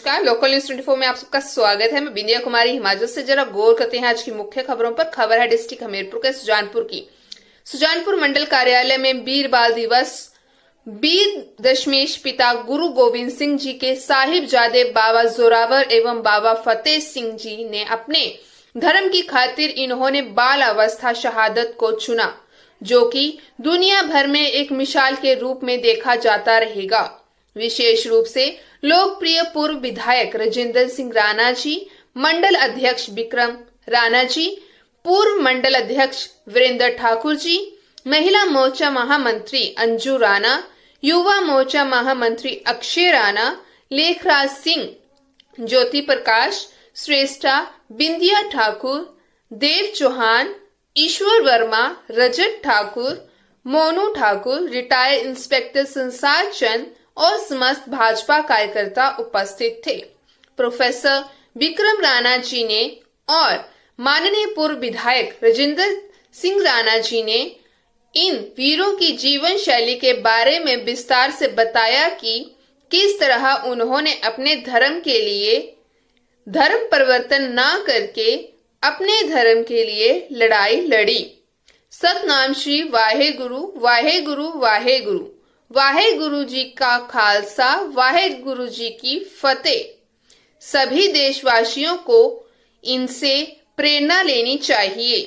नमस्कार, local news 24 में आप सबका स्वागत है। मैं बिंदिया कुमारी हिमाचल से। जरा गौर करते हैं आज की मुख्य खबरों पर। खबर है डिस्ट्रिक्ट हमीरपुर के सुजानपुर की। सुजानपुर मंडल कार्यालय में वीर बाल दिवस वीर दशमेश पिता गुरु गोविंद सिंह जी के साहिबजादे बाबा जोरावर एवं बाबा फतेह सिंह जी ने अपने धर्म की खातिर इन्होंने बाल अवस्था शहादत को चुना, जो कि दुनिया भर में एक मिसाल के रूप में देखा जाता रहेगा। विशेष रूप से लोकप्रिय पूर्व विधायक राजेंद्र सिंह राणा जी, मंडल अध्यक्ष विक्रम राणा जी, पूर्व मंडल अध्यक्ष वीरेंद्र ठाकुर जी, महिला मोर्चा महामंत्री अंजू राणा, युवा मोर्चा महामंत्री अक्षय राणा, लेखराज सिंह, ज्योति प्रकाश श्रेष्ठा, बिंदिया ठाकुर, देव चौहान, ईश्वर वर्मा, रजत ठाकुर, मोनू ठाकुर, रिटायर्ड इंस्पेक्टर संसार चंद और समस्त भाजपा कार्यकर्ता उपस्थित थे। प्रोफेसर विक्रम राणा जी ने और माननीय पूर्व विधायक राजेंद्र सिंह राणा जी ने इन वीरों की जीवन शैली के बारे में विस्तार से बताया कि किस तरह उन्होंने अपने धर्म के लिए धर्म परिवर्तन ना करके अपने धर्म के लिए लड़ाई लड़ी। सतनाम श्री वाहेगुरु वाहेगुरु वाहेगुरु। वाहेगुरु जी का खालसा, वाहेगुरु जी की फतेह। सभी देशवासियों को इनसे प्रेरणा लेनी चाहिए।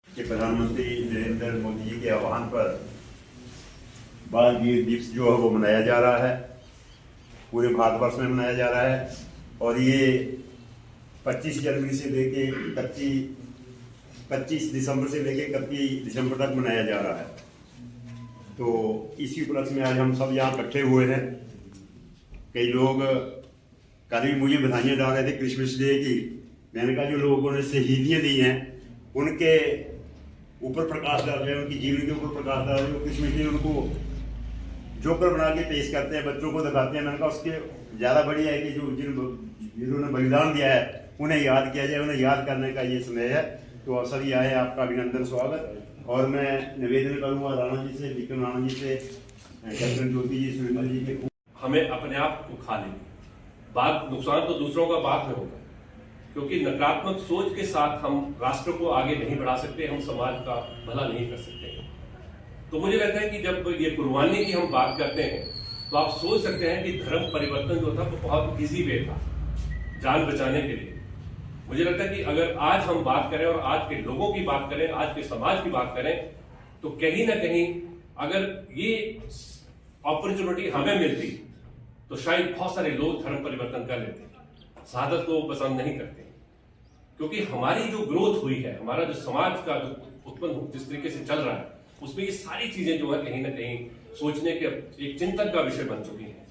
प्रधानमंत्री नरेंद्र मोदी जी के आह्वान पर बाल वीर दिवस जो है वो मनाया जा रहा है, पूरे भारतवर्ष में मनाया जा रहा है। और ये 25 जनवरी से लेके 25 दिसंबर से लेके 31 दिसंबर तक मनाया जा रहा है। तो इसी उपलक्ष्य में आज हम सब यहाँ इकट्ठे हुए हैं। कई लोग कल भी मुझे बधाइयाँ डाल रहे थे क्रिसमस डे की। मैंने कहा जो लोगों ने शहीदियाँ दी हैं उनके ऊपर प्रकाश डाल रहे हैं, उनकी जीवन के ऊपर प्रकाश डाल रहे हैं। क्रिसमस डे उनको जोकर बना के पेश करते हैं, बच्चों को दिखाते हैं। मैंने कहा उसके ज़्यादा बढ़िया है कि जो जिन्होंने बलिदान दिया है उन्हें याद किया जाए, उन्हें याद करने का ये समय है। तो आप सभी आए, आपका अभिनंदन, स्वागत। और मैं निवेदन करूंगा राणा जी से, विक्रम राणा जी से, कैप्टन ज्योति जी, सुरेंद्र जी के। हमें अपने आप को खा लेंगे, बाद नुकसान तो दूसरों का बाद में होगा, क्योंकि नकारात्मक सोच के साथ हम राष्ट्र को आगे नहीं बढ़ा सकते, हम समाज का भला नहीं कर सकते। तो मुझे लगता है कि जब ये कुर्बानी की हम बात करते हैं तो आप सोच सकते हैं कि धर्म परिवर्तन जो था वो बहुत इजी वे था जान बचाने के लिए। मुझे लगता है कि अगर आज हम बात करें और आज के लोगों की बात करें, आज के समाज की बात करें, तो कहीं ना कहीं अगर ये अपॉर्चुनिटी हमें मिलती तो शायद बहुत सारे लोग धर्म परिवर्तन कर लेते। शहादत को पसंद नहीं करते, क्योंकि हमारी जो ग्रोथ हुई है, हमारा जो समाज का जो उत्पन्न जिस तरीके से चल रहा है, उसमें ये सारी चीजें जो है कहीं ना कहीं सोचने के एक चिंतन का विषय बन चुकी है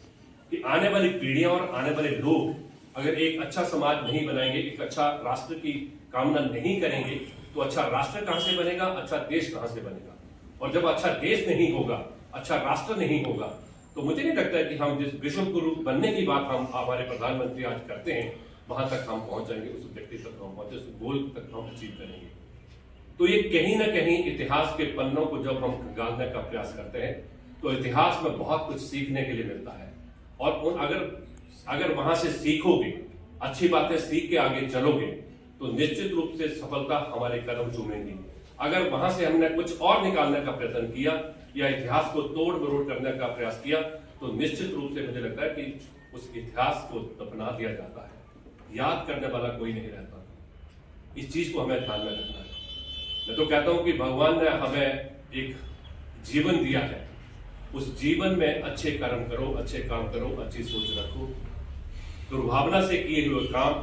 कि आने वाली पीढ़ियां और आने वाले लोग अगर एक अच्छा समाज नहीं बनाएंगे, एक अच्छा राष्ट्र की कामना नहीं करेंगे, तो अच्छा राष्ट्र कहां से बनेगा, अच्छा देश कहां से बनेगा। और जब अच्छा देश नहीं होगा, अच्छा राष्ट्र नहीं होगा, तो मुझे नहीं लगता है कि हम जिस विश्व गुरु बनने की बात हम हमारे प्रधानमंत्री आज करते हैं वहां तक हम पहुंच जाएंगे, उस ऑब्जेक्टिव तक हम पहुंचे, उस गोल तक हम अचीव करेंगे। तो ये कहीं ना कहीं इतिहास के पन्नों को जब हम गालने का प्रयास करते हैं तो इतिहास में बहुत कुछ सीखने के लिए मिलता है। और अगर वहां से सीखोगे, अच्छी बातें सीख के आगे चलोगे, तो निश्चित रूप से सफलता हमारे कदम चूमेंगी। अगर वहां से हमने कुछ और निकालने का प्रयत्न किया या इतिहास को तोड़ मरोड़ करने का प्रयास किया, तो निश्चित रूप से मुझे लगता है कि उस इतिहास को दफना दिया जाता है। याद करने वाला कोई नहीं रहता। इस चीज को हमें ध्यान में रखना है। मैं तो कहता हूं कि भगवान ने हमें एक जीवन दिया है, उस जीवन में अच्छे कर्म करो, अच्छे काम करो, अच्छी सोच रखो। दुर्भावना से किए हुए काम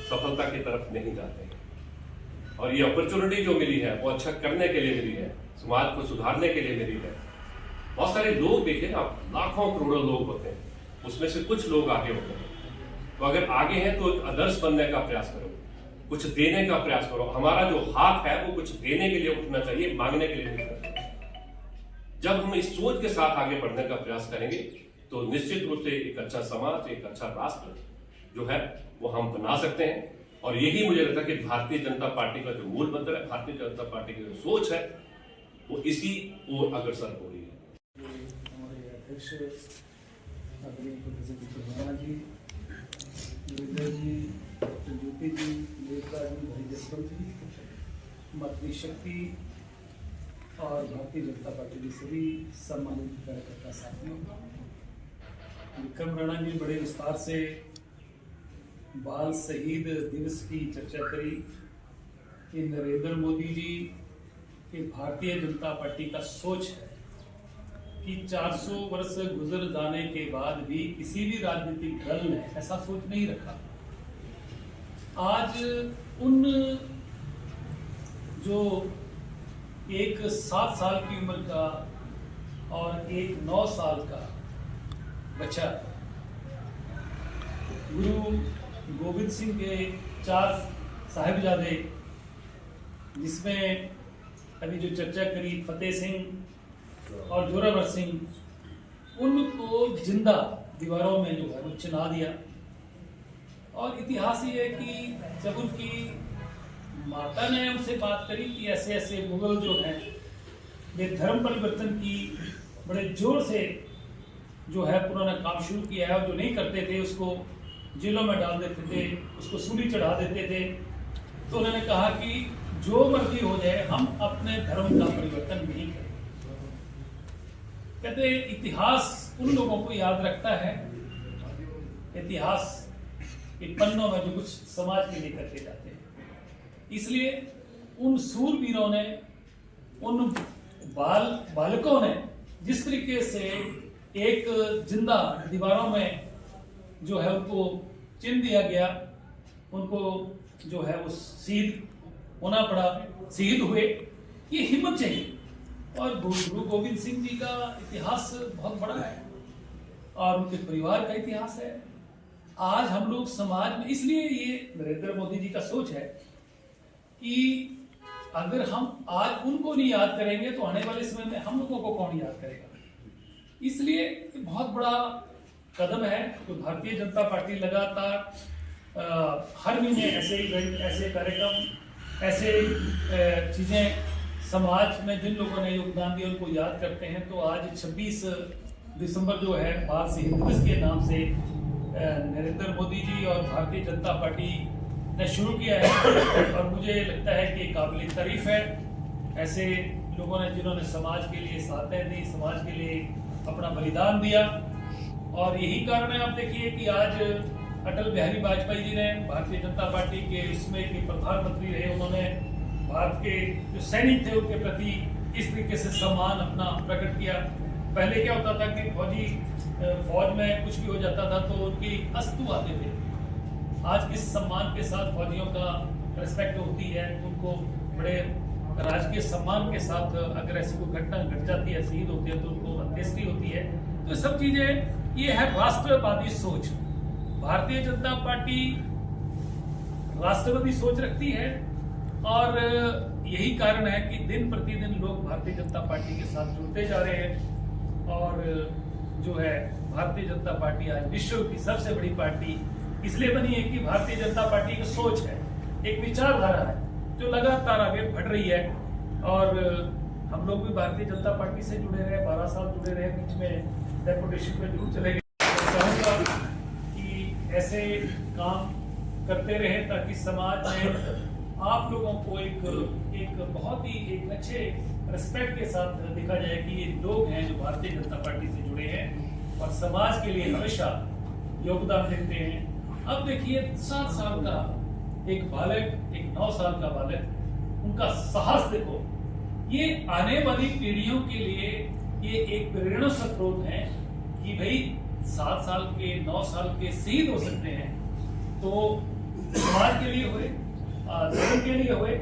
सफलता की तरफ नहीं जाते हैं। और ये अपॉर्चुनिटी जो मिली है वो अच्छा करने के लिए मिली है, समाज को सुधारने के लिए मिली है। बहुत सारे लोग देखें आप, लाखों करोड़ों लोग होते हैं, उसमें से कुछ लोग आगे होते हैं। तो अगर आगे हैं तो आदर्श बनने का प्रयास करो, कुछ देने का प्रयास करो। हमारा जो हाथ है वो कुछ देने के लिए उठना चाहिए, मांगने के लिए नहीं करना चाहिए। जब हम इस सोच के साथ आगे बढ़ने का प्रयास करेंगे तो निश्चित रूप से एक अच्छा समाज, एक अच्छा राष्ट्र जो है वो हम बना सकते हैं। और यही मुझे लगता है कि भारतीय जनता पार्टी का जो मूल मंत्र है, भारतीय जनता पार्टी की जो सोच है, वो इसी ओर अग्रसर हो रही है। हमारे अध्यक्ष प्रोफेसर दीपक वर्मा जी, वीरेंद्र जी, डॉक्टर ज्योति जी, नेता जी, भाई जसवंत जी, मातृशक्ति और भारतीय जनता पार्टी के सभी सम्मानित कार्यकर्ता साथियों, विक्रम राणा जी बड़े विस्तार से बाल शहीद दिवस की चर्चा करी कि नरेंद्र मोदी जी की भारतीय जनता पार्टी का सोच है कि 400 वर्ष गुजर जाने के बाद भी किसी भी राजनीतिक दल ने ऐसा सोच नहीं रखा। आज उन जो एक 7 साल की उम्र का और एक 9 साल का बच्चा गुरु गोविंद सिंह के 4 साहिबजादे, जिसमें अभी जो चर्चा करी फतेह सिंह और जोरावर सिंह, उनको जिंदा दीवारों में जो है वो चिना दिया। और इतिहास ये है कि जब उनकी माता ने उनसे बात करी कि ऐसे ऐसे मुगल जो हैं वे धर्म परिवर्तन की बड़े जोर से जो है पुराना काम शुरू किया है, और जो नहीं करते थे उसको जेलों में डाल देते थे, उसको सूली चढ़ा देते थे, तो उन्होंने कहा कि जो मर्जी हो जाए हम अपने धर्म का परिवर्तन नहीं करें। कहते इतिहास उन लोगों को याद रखता है, इतिहास के पन्नों में जो कुछ समाज के लिए करके जाते हैं। इसलिए उन सूरवीरों ने, उन बालकों ने जिस तरीके से एक जिंदा दीवारों में जो है उनको चिन्ह दिया गया, उनको जो है वो शहीद होना पड़ा, शहीद हुए, ये हिम्मत चाहिए। और गुरु गोविंद सिंह जी का इतिहास बहुत बड़ा है और उनके परिवार का इतिहास है। आज हम लोग समाज में, इसलिए ये नरेंद्र मोदी जी का सोच है कि अगर हम आज उनको नहीं याद करेंगे तो आने वाले समय में हम लोगों को कौन याद करेगा। इसलिए बहुत बड़ा कदम है तो भारतीय जनता पार्टी लगातार हर महीने ऐसे इवेंट, ऐसे कार्यक्रम, ऐसे चीजें समाज में जिन लोगों ने योगदान दिया उनको याद करते हैं। तो आज 26 दिसंबर जो है बाल शहीद दिवस के नाम से नरेंद्र मोदी जी और भारतीय जनता पार्टी ने शुरू किया है, और मुझे लगता है कि काबिल तारीफ है ऐसे लोगों ने जिन्होंने समाज के लिए साथें दी, समाज के लिए अपना बलिदान दिया। और यही कारण है, आप देखिए कि आज अटल बिहारी वाजपेयी जी ने भारतीय जनता पार्टी के इसमें के प्रधानमंत्री रहे, उन्होंने भारत के जो सैनिक थे उनके प्रति इस तरीके से सम्मान अपना प्रकट किया। पहले क्या होता था कि फौज में कुछ भी हो जाता था तो उनकी अस्तु आते थे। आज किस सम्मान के साथ फौजियों का रिस्पेक्ट होती है, उनको बड़े राजकीय सम्मान के साथ अगर ऐसी कोई घटना घट जाती है, शहीद होती है, तो उनको अंत्येष्टि होती है। तो सब चीजें, ये है राष्ट्रवादी सोच। भारतीय जनता पार्टी राष्ट्रवादी सोच रखती है और यही कारण है कि दिन प्रतिदिन लोग भारतीय जनता पार्टी के साथ जुड़ते जा रहे हैं। और जो है भारतीय जनता पार्टी आज विश्व की सबसे बड़ी पार्टी इसलिए बनी है कि भारतीय जनता पार्टी की सोच है, एक विचारधारा है जो लगातार आगे बढ़ रही है। और हम लोग भी भारतीय जनता पार्टी से जुड़े रहे, 12 साल जुड़े रहे, बीच में डेपुटेशन में जरूर चले गए। चाहूंगा कि ऐसे काम करते रहे ताकि समाज में आप लोगों को एक बहुत ही एक अच्छे रिस्पेक्ट के साथ देखा जाए कि ये लोग हैं जो भारतीय जनता पार्टी से जुड़े हैं और समाज के लिए हमेशा योगदान देते हैं। अब देखिए 7 साल का एक बालक, एक 9 साल का बालक, उनका साहस देखो। ये आने वाली पीढ़ियों के लिए ये एक प्रेरणा स्रोत है कि भाई 7 साल के, 9 साल के शहीद हो सकते हैं, तो समाज के लिए हुए, धर्म के लिए हुए,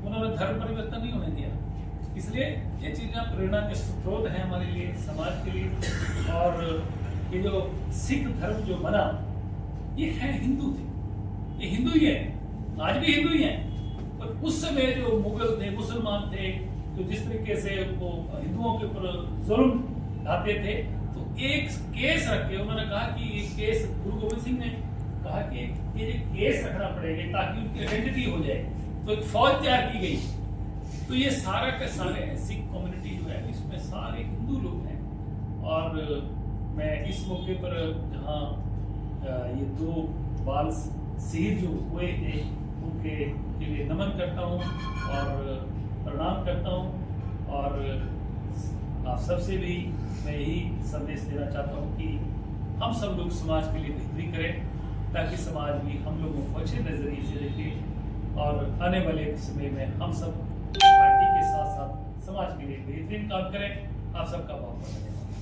उन्होंने धर्म परिवर्तन नहीं होने दिया। इसलिए ये चीजें प्रेरणा के स्रोत हैं हमारे लिए, समाज के लिए। और ये जो सिख धर्म जो बना, ये है हिंदू थे, ये हिंदू ही है, आज भी हिंदू ही है। पर उस समय जो मुगल थे, मुसलमान थे, तो जिस तरीके से वो हिंदुओं के ऊपर जुल्म ढाते थे, तो एक केस रख के उन्होंने कहा कि ये केस, गुरु गोविंद सिंह ने कहा कि ये केस रखना पड़ेगा ताकि उनकी आइडेंटिटी हो जाए। तो एक फौज तैयार की गई। तो ये सारा के सारे सिख कम्युनिटी जो है इसमें सारे हिंदू लोग हैं। और मैं इस मौके पर जहाँ ये 2 बाल शहीद जो हुए थे उनके लिए नमन करता हूँ और प्रणाम करता हूँ। और आप सबसे भी मैं यही संदेश देना चाहता हूँ कि हम सब लोग समाज के लिए बेहतरी करें, ताकि समाज भी हम लोगों को अच्छे नजरिए से देखे और आने वाले समय में हम सब पार्टी के साथ साथ समाज के लिए बेहतरीन काम करें। आप सबका बहुत बहुत धन्यवाद।